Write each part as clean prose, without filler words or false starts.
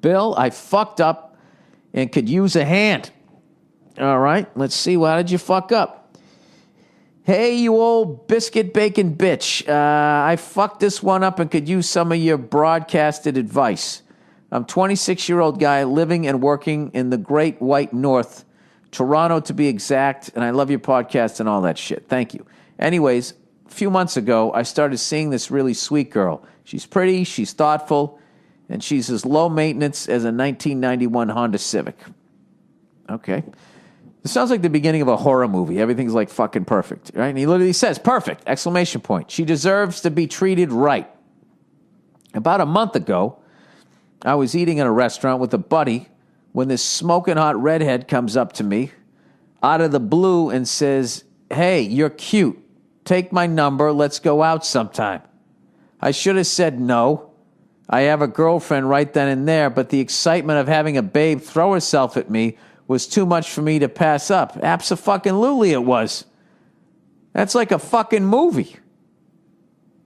Bill, I fucked up and could use a hand. All right, let's see. How did you fuck up? Hey, you old biscuit bacon bitch. I fucked this one up and could use some of your broadcasted advice. I'm a 26-year-old guy living and working in the great white north, Toronto to be exact, and I love your podcast and all that shit. Thank you. Anyways, a few months ago, I started seeing this really sweet girl. She's pretty, she's thoughtful, and she's as low maintenance as a 1991 Honda Civic. Okay. It sounds like the beginning of a horror movie. Everything's like fucking perfect, right? And he literally says, perfect, exclamation point. She deserves to be treated right. About a month ago, I was eating at a restaurant with a buddy when this smoking hot redhead comes up to me out of the blue and says, hey, you're cute. Take my number. Let's go out sometime. I should have said no. I have a girlfriend right then and there, but the excitement of having a babe throw herself at me was too much for me to pass up. Abso-fucking-lutely it was. That's like a fucking movie.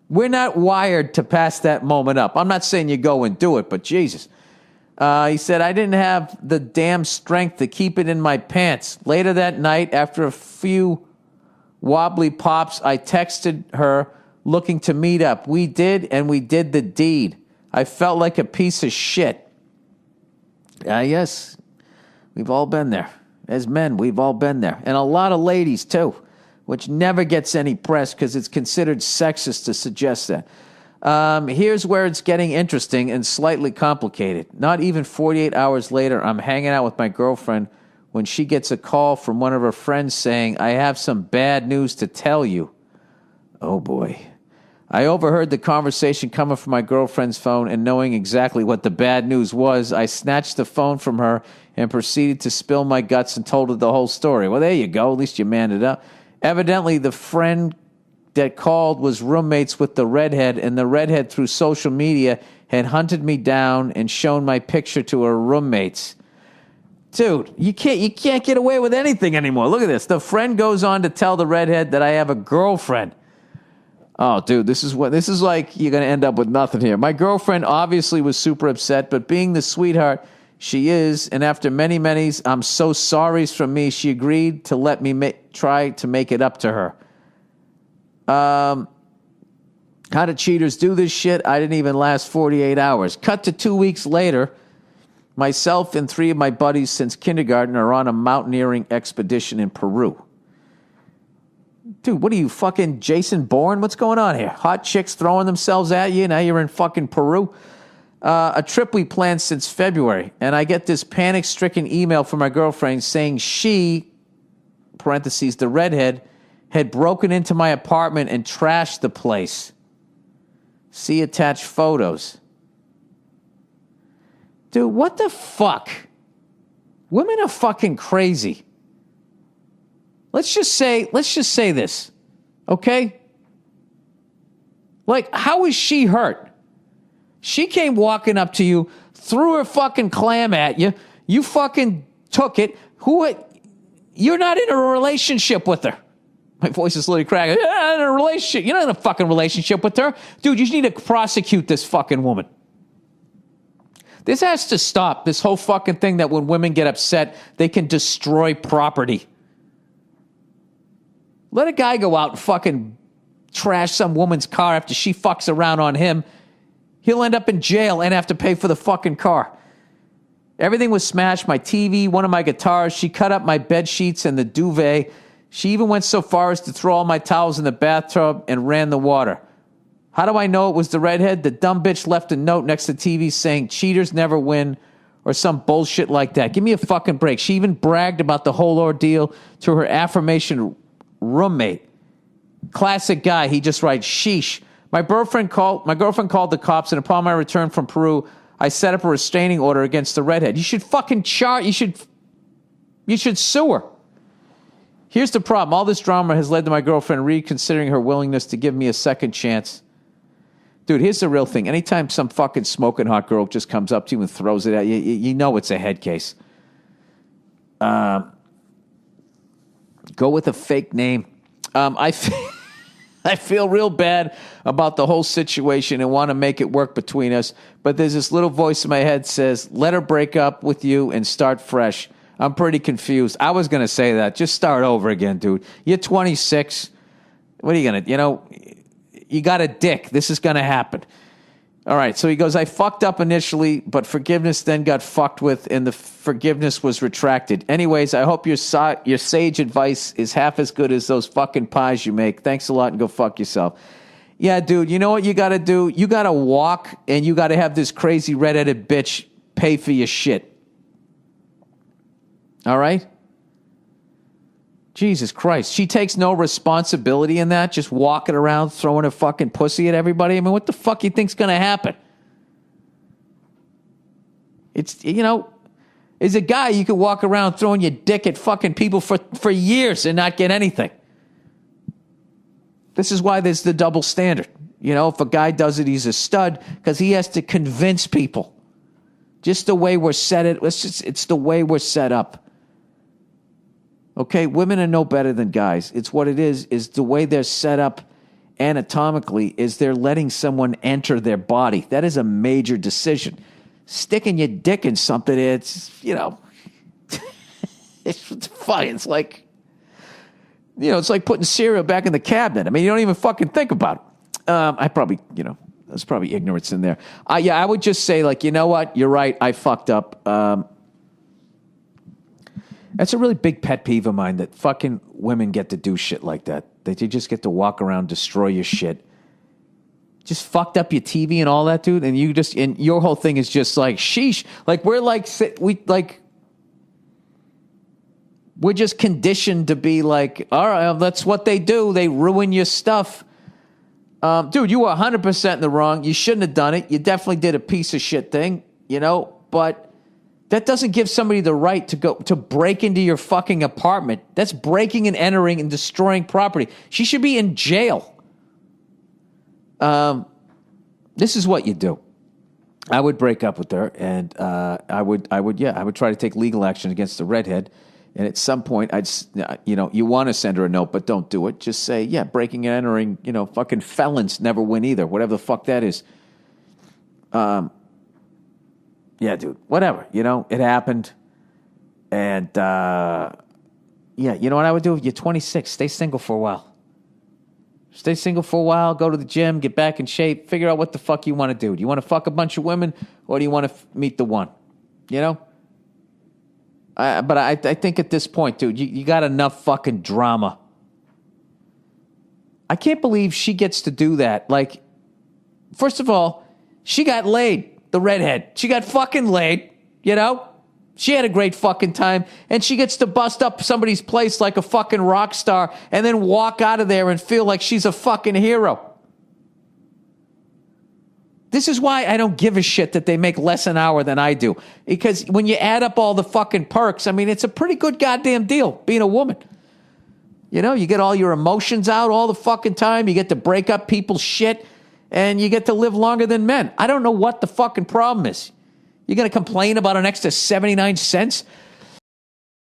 We're not wired to pass that moment up. I'm not saying you go and do it, but Jesus. He said, I didn't have the damn strength to keep it in my pants. Later that night, after a few wobbly pops, I texted her looking to meet up. We did, and we did the deed. I felt like a piece of shit. Yes, we've all been there. As men, we've all been there. And a lot of ladies, too, which never gets any press because it's considered sexist to suggest that. Here's where it's getting interesting and slightly complicated. Not even 48 hours later, I'm hanging out with my girlfriend when she gets a call from one of her friends saying, I have some bad news to tell you. Oh, boy. I overheard the conversation coming from my girlfriend's phone, and knowing exactly what the bad news was, I snatched the phone from her and proceeded to spill my guts and told her the whole story. Well, there you go. At least you manned it up. Evidently, the friend that called was roommates with the redhead, and the redhead through social media had hunted me down and shown my picture to her roommates. Dude, you can't get away with anything anymore. Look at this. The friend goes on to tell the redhead that I have a girlfriend. Oh, dude, this is like you're going to end up with nothing here. My girlfriend obviously was super upset, but being the sweetheart she is, and after many I'm so sorry's from me, she agreed to let me try to make it up to her. How do cheaters do this shit? I didn't even last 48 hours. Cut to 2 weeks later, myself and 3 of my buddies since kindergarten are on a mountaineering expedition in Peru. Dude, what are you, fucking Jason Bourne? What's going on here? Hot chicks throwing themselves at you, now you're in fucking Peru? A trip we planned since February, and I get this panic-stricken email from my girlfriend saying she, parentheses, the redhead, had broken into my apartment and trashed the place. See attached photos. Dude, what the fuck? Women are fucking crazy. Let's just say this, okay? Like, how is she hurt? She came walking up to you, threw her fucking clam at you, you fucking took it. You're not in a relationship with her. My voice is literally cracking. You're not in a relationship. You're not in a fucking relationship with her. Dude, you just need to prosecute this fucking woman. This has to stop, this whole fucking thing that when women get upset, they can destroy property. Let a guy go out and fucking trash some woman's car after she fucks around on him. He'll end up in jail and have to pay for the fucking car. Everything was smashed. My TV, one of my guitars. She cut up my bed sheets and the duvet. She even went so far as to throw all my towels in the bathtub and ran the water. How do I know it was the redhead? The dumb bitch left a note next to the TV saying cheaters never win or some bullshit like that. Give me a fucking break. She even bragged about the whole ordeal to her affirmation roommate. Classic guy. He just writes, sheesh. My girlfriend called the cops, and upon my return from Peru, I set up a restraining order against the redhead. You should fucking you should sue her. Here's the problem. All this drama has led to my girlfriend reconsidering her willingness to give me a second chance. Dude, here's the real thing. Anytime some fucking smoking hot girl just comes up to you and throws it at you, you know it's a head case. Go with a fake name. I I feel real bad about the whole situation and want to make it work between us. But there's this little voice in my head says, let her break up with you and start fresh. I'm pretty confused. I was going to say that. Just start over again, dude. You're 26. What are you going to, you got a dick. This is going to happen. All right, so he goes, I fucked up initially, but forgiveness then got fucked with, and the forgiveness was retracted. Anyways, I hope your sage advice is half as good as those fucking pies you make. Thanks a lot, and go fuck yourself. Yeah, dude, you know what you got to do? You got to walk, and you got to have this crazy redheaded bitch pay for your shit. All right? Jesus Christ. She takes no responsibility in that, just walking around throwing her fucking pussy at everybody. I mean, what the fuck you think's going to happen? It's, as a guy, you could walk around throwing your dick at fucking people for years and not get anything. This is why there's the double standard. If a guy does it, he's a stud because he has to convince people. Just the way we're it's the way we're set up. Okay, women are no better than guys. It's what it is the way they're set up anatomically is they're letting someone enter their body. That is a major decision. Sticking your dick in something, it's, it's fine. It's like, it's like putting cereal back in the cabinet. I mean, you don't even fucking think about it. I probably, there's probably ignorance in there. I would just say, like, you know what? You're right. I fucked up. That's a really big pet peeve of mine that fucking women get to do shit like that. They just get to walk around, destroy your shit. Just fucked up your TV and all that, dude. And your whole thing is just like, sheesh. Like, we're just conditioned to be like, all right, that's what they do. They ruin your stuff. Dude, you were 100% in the wrong. You shouldn't have done it. You definitely did a piece of shit thing, but that doesn't give somebody the right to break into your fucking apartment. That's breaking and entering and destroying property. She should be in jail. This is what you do. I would break up with her, and I would try to take legal action against the redhead. And at some point, you want to send her a note, but don't do it. Just say, yeah, breaking and entering. Fucking felons never win either. Whatever the fuck that is. Yeah, dude, whatever, it happened. And, you know what I would do? If you're 26, stay single for a while. Stay single for a while, go to the gym, get back in shape, figure out what the fuck you want to do. Do you want to fuck a bunch of women, or do you want to meet the one? But I think at this point, dude, you got enough fucking drama. I can't believe she gets to do that. Like, first of all, she got laid. The redhead. She got fucking laid, She had a great fucking time, and she gets to bust up somebody's place like a fucking rock star and then walk out of there and feel like she's a fucking hero. This is why I don't give a shit that they make less an hour than I do. Because when you add up all the fucking perks, I mean, it's a pretty good goddamn deal being a woman. You get all your emotions out all the fucking time. You get to break up people's shit. And you get to live longer than men. I don't know what the fucking problem is. You're going to complain about an extra 79 cents